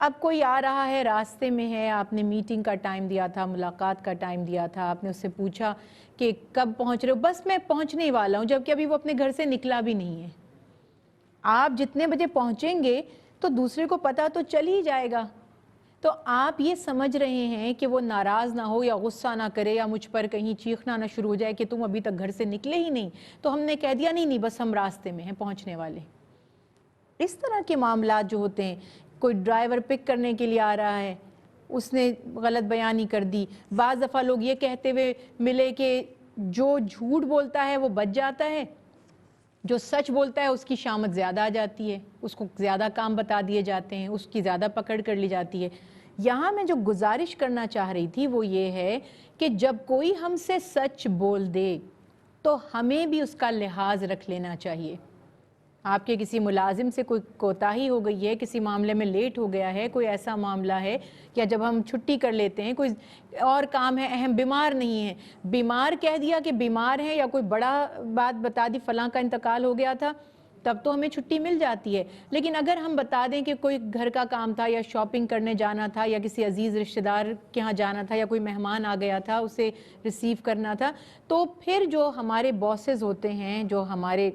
اب کوئی آ رہا ہے، راستے میں ہے، آپ نے میٹنگ کا ٹائم دیا تھا، ملاقات کا ٹائم دیا تھا، آپ نے اس سے پوچھا کہ کب پہنچ رہے ہو، بس میں پہنچنے ہی والا ہوں، جبکہ ابھی وہ اپنے گھر سے نکلا بھی نہیں ہے۔ آپ جتنے بجے پہنچیں گے تو دوسرے کو پتہ تو چل ہی جائے گا۔ تو آپ یہ سمجھ رہے ہیں کہ وہ ناراض نہ ہو یا غصہ نہ کرے یا مجھ پر کہیں چیخنا نہ شروع ہو جائے کہ تم ابھی تک گھر سے نکلے ہی نہیں، تو ہم نے کہہ دیا نہیں بس ہم راستے میں ہیں، پہنچنے والے۔ اس طرح کے معاملات جو ہوتے ہیں، کوئی ڈرائیور پک کرنے کے لیے آ رہا ہے، اس نے غلط بیانی کر دی۔ بعض دفعہ لوگ یہ کہتے ہوئے ملے کہ جو جھوٹ بولتا ہے وہ بچ جاتا ہے، جو سچ بولتا ہے اس کی شامت زیادہ آ جاتی ہے، اس کو زیادہ کام بتا دیے جاتے ہیں، اس کی زیادہ پکڑ کر لی جاتی ہے۔ یہاں میں جو گزارش کرنا چاہ رہی تھی وہ یہ ہے کہ جب کوئی ہم سے سچ بول دے تو ہمیں بھی اس کا لحاظ رکھ لینا چاہیے۔ آپ کے کسی ملازم سے کوئی کوتاہی ہو گئی ہے، کسی معاملے میں لیٹ ہو گیا ہے، کوئی ایسا معاملہ ہے، یا جب ہم چھٹی کر لیتے ہیں، کوئی اور کام ہے اہم، بیمار نہیں ہے، بیمار کہہ دیا کہ بیمار ہے، یا کوئی بڑا بات بتا دی فلاں کا انتقال ہو گیا تھا، تب تو ہمیں چھٹی مل جاتی ہے۔ لیکن اگر ہم بتا دیں کہ کوئی گھر کا کام تھا، یا شاپنگ کرنے جانا تھا، یا کسی عزیز رشتہ دار کے ہاں جانا تھا، یا کوئی مہمان آ گیا تھا اسے ریسیو کرنا تھا، تو پھر جو ہمارے باسز ہوتے ہیں، جو ہمارے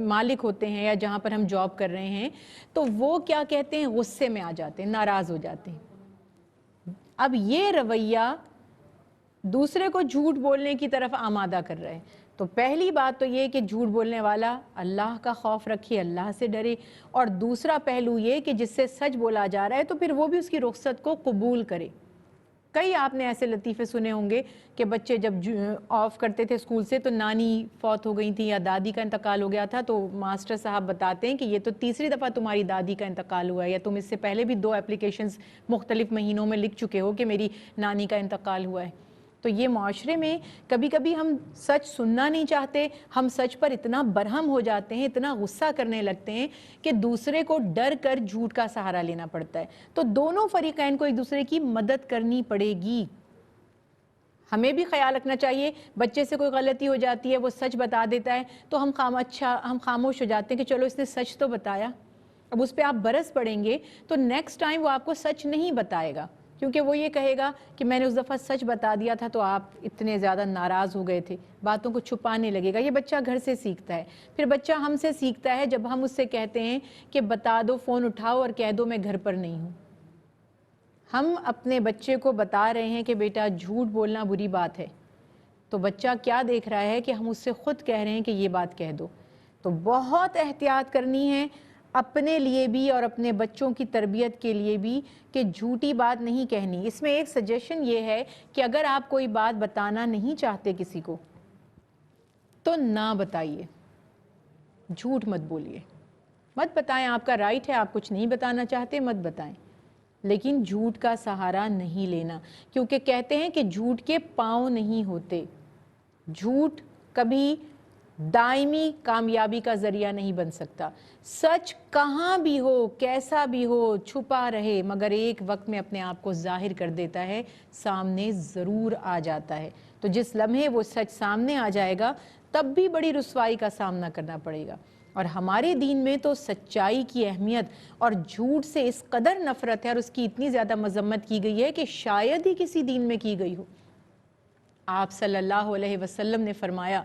مالک ہوتے ہیں، یا جہاں پر ہم جاب کر رہے ہیں، تو وہ کیا کہتے ہیں، غصے میں آ جاتے ہیں، ناراض ہو جاتے ہیں۔ اب یہ رویہ دوسرے کو جھوٹ بولنے کی طرف آمادہ کر رہے ہیں۔ تو پہلی بات تو یہ کہ جھوٹ بولنے والا اللہ کا خوف رکھے، اللہ سے ڈرے، اور دوسرا پہلو یہ کہ جس سے سچ بولا جا رہا ہے تو پھر وہ بھی اس کی رخصت کو قبول کرے۔ کئی آپ نے ایسے لطیفے سنے ہوں گے کہ بچے جب آف کرتے تھے اسکول سے تو نانی فوت ہو گئی تھی یا دادی کا انتقال ہو گیا تھا، تو ماسٹر صاحب بتاتے ہیں کہ یہ تو تیسری دفعہ تمہاری دادی کا انتقال ہوا ہے، یا تم اس سے پہلے بھی 2 اپلیکیشنز مختلف مہینوں میں لکھ چکے ہو کہ میری نانی کا انتقال ہوا ہے۔ تو یہ معاشرے میں کبھی کبھی ہم سچ سننا نہیں چاہتے، ہم سچ پر اتنا برہم ہو جاتے ہیں، اتنا غصہ کرنے لگتے ہیں کہ دوسرے کو ڈر کر جھوٹ کا سہارا لینا پڑتا ہے۔ تو دونوں فریقین کو ایک دوسرے کی مدد کرنی پڑے گی۔ ہمیں بھی خیال رکھنا چاہیے، بچے سے کوئی غلطی ہو جاتی ہے، وہ سچ بتا دیتا ہے تو ہم خاموش ہو جاتے ہیں کہ چلو اس نے سچ تو بتایا۔ اب اس پہ آپ برس پڑیں گے تو نیکسٹ ٹائم وہ آپ کو سچ نہیں بتائے گا، کیونکہ وہ یہ کہے گا کہ میں نے اس دفعہ سچ بتا دیا تھا تو آپ اتنے زیادہ ناراض ہو گئے تھے، باتوں کو چھپانے لگے گا۔ یہ بچہ گھر سے سیکھتا ہے۔ پھر بچہ ہم سے سیکھتا ہے جب ہم اس سے کہتے ہیں کہ بتا دو، فون اٹھاؤ اور کہہ دو میں گھر پر نہیں ہوں۔ ہم اپنے بچے کو بتا رہے ہیں کہ بیٹا جھوٹ بولنا بری بات ہے، تو بچہ کیا دیکھ رہا ہے کہ ہم اس سے خود کہہ رہے ہیں کہ یہ بات کہہ دو۔ تو بہت احتیاط کرنی ہے اپنے لیے بھی اور اپنے بچوں کی تربیت کے لیے بھی کہ جھوٹی بات نہیں کہنی۔ اس میں ایک سجیشن یہ ہے کہ اگر آپ کوئی بات بتانا نہیں چاہتے کسی کو تو نہ بتائیے، جھوٹ مت بولیے، مت بتائیں، آپ کا رائٹ ہے، آپ کچھ نہیں بتانا چاہتے مت بتائیں، لیکن جھوٹ کا سہارا نہیں لینا، کیونکہ کہتے ہیں کہ جھوٹ کے پاؤں نہیں ہوتے۔ جھوٹ کبھی دائمی کامیابی کا ذریعہ نہیں بن سکتا۔ سچ کہاں بھی ہو، کیسا بھی ہو، چھپا رہے مگر ایک وقت میں اپنے آپ کو ظاہر کر دیتا ہے، سامنے ضرور آ جاتا ہے۔ تو جس لمحے وہ سچ سامنے آ جائے گا تب بھی بڑی رسوائی کا سامنا کرنا پڑے گا۔ اور ہمارے دین میں تو سچائی کی اہمیت اور جھوٹ سے اس قدر نفرت ہے اور اس کی اتنی زیادہ مذمت کی گئی ہے کہ شاید ہی کسی دین میں کی گئی ہو۔ آپ صلی اللہ علیہ وسلم نے فرمایا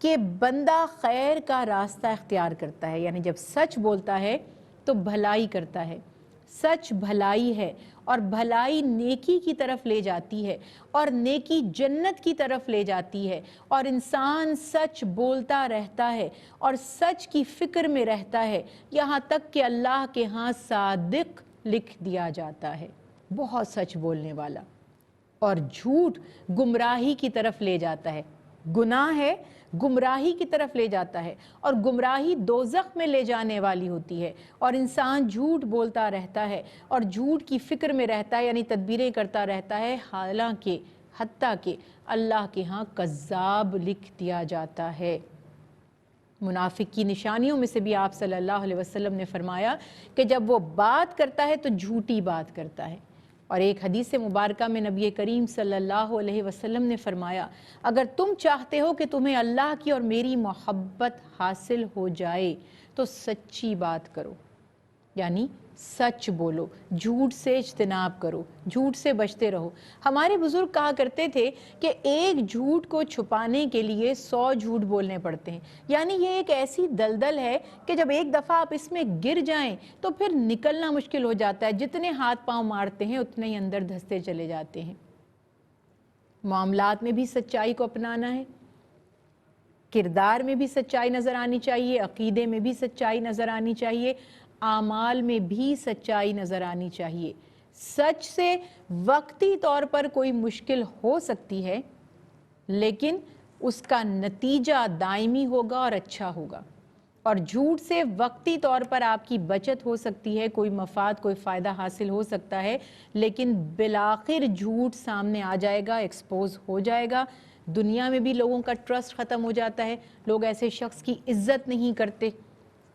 کہ بندہ خیر کا راستہ اختیار کرتا ہے، یعنی جب سچ بولتا ہے تو بھلائی کرتا ہے۔ سچ بھلائی ہے اور بھلائی نیکی کی طرف لے جاتی ہے اور نیکی جنت کی طرف لے جاتی ہے، اور انسان سچ بولتا رہتا ہے اور سچ کی فکر میں رہتا ہے یہاں تک کہ اللہ کے ہاں صادق لکھ دیا جاتا ہے، بہت سچ بولنے والا۔ اور جھوٹ گمراہی کی طرف لے جاتا ہے، گناہ ہے، گمراہی کی طرف لے جاتا ہے، اور گمراہی دوزخ میں لے جانے والی ہوتی ہے۔ اور انسان جھوٹ بولتا رہتا ہے اور جھوٹ کی فکر میں رہتا ہے، یعنی تدبیریں کرتا رہتا ہے، حالانکہ حتیٰ کہ اللہ کے ہاں کذاب لکھ دیا جاتا ہے۔ منافق کی نشانیوں میں سے بھی آپ صلی اللہ علیہ وسلم نے فرمایا کہ جب وہ بات کرتا ہے تو جھوٹی بات کرتا ہے۔ اور ایک حدیث مبارکہ میں نبی کریم صلی اللہ علیہ وسلم نے فرمایا اگر تم چاہتے ہو کہ تمہیں اللہ کی اور میری محبت حاصل ہو جائے تو سچی بات کرو۔ یعنی سچ بولو، جھوٹ سے اجتناب کرو، جھوٹ سے بچتے رہو۔ ہمارے بزرگ کہا کرتے تھے کہ ایک جھوٹ کو چھپانے کے لیے 100 جھوٹ بولنے پڑتے ہیں، یعنی یہ ایک ایسی دلدل ہے کہ جب ایک دفعہ آپ اس میں گر جائیں تو پھر نکلنا مشکل ہو جاتا ہے، جتنے ہاتھ پاؤں مارتے ہیں اتنے ہی اندر دھستے چلے جاتے ہیں۔ معاملات میں بھی سچائی کو اپنانا ہے، کردار میں بھی سچائی نظر آنی چاہیے، عقیدے میں بھی سچائی نظر آنی چاہیے، اعمال میں بھی سچائی نظر آنی چاہیے۔ سچ سے وقتی طور پر کوئی مشکل ہو سکتی ہے لیکن اس کا نتیجہ دائمی ہوگا اور اچھا ہوگا، اور جھوٹ سے وقتی طور پر آپ کی بچت ہو سکتی ہے، کوئی مفاد کوئی فائدہ حاصل ہو سکتا ہے، لیکن بالآخر جھوٹ سامنے آ جائے گا، ایکسپوز ہو جائے گا۔ دنیا میں بھی لوگوں کا ٹرسٹ ختم ہو جاتا ہے، لوگ ایسے شخص کی عزت نہیں کرتے،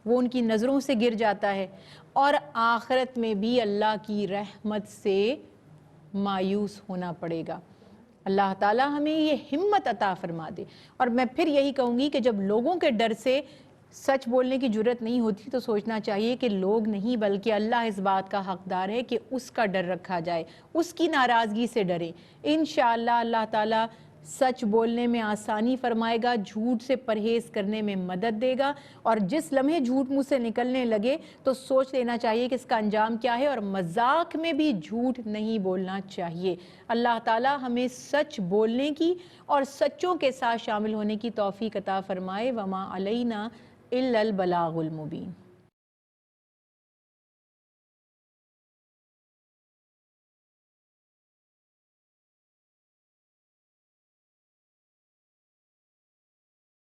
وہ ان کی نظروں سے گر جاتا ہے، اور آخرت میں بھی اللہ کی رحمت سے مایوس ہونا پڑے گا۔ اللہ تعالی ہمیں یہ ہمت عطا فرما دے۔ اور میں پھر یہی کہوں گی کہ جب لوگوں کے ڈر سے سچ بولنے کی جرت نہیں ہوتی تو سوچنا چاہیے کہ لوگ نہیں بلکہ اللہ اس بات کا حقدار ہے کہ اس کا ڈر رکھا جائے، اس کی ناراضگی سے ڈریں۔ انشاءاللہ اللہ تعالیٰ سچ بولنے میں آسانی فرمائے گا، جھوٹ سے پرہیز کرنے میں مدد دے گا، اور جس لمحے جھوٹ منہ سے نکلنے لگے تو سوچ لینا چاہیے کہ اس کا انجام کیا ہے، اور مذاق میں بھی جھوٹ نہیں بولنا چاہیے۔ اللہ تعالی ہمیں سچ بولنے کی اور سچوں کے ساتھ شامل ہونے کی توفیق عطا فرمائے۔ وما علینا الا البلاغ المبین۔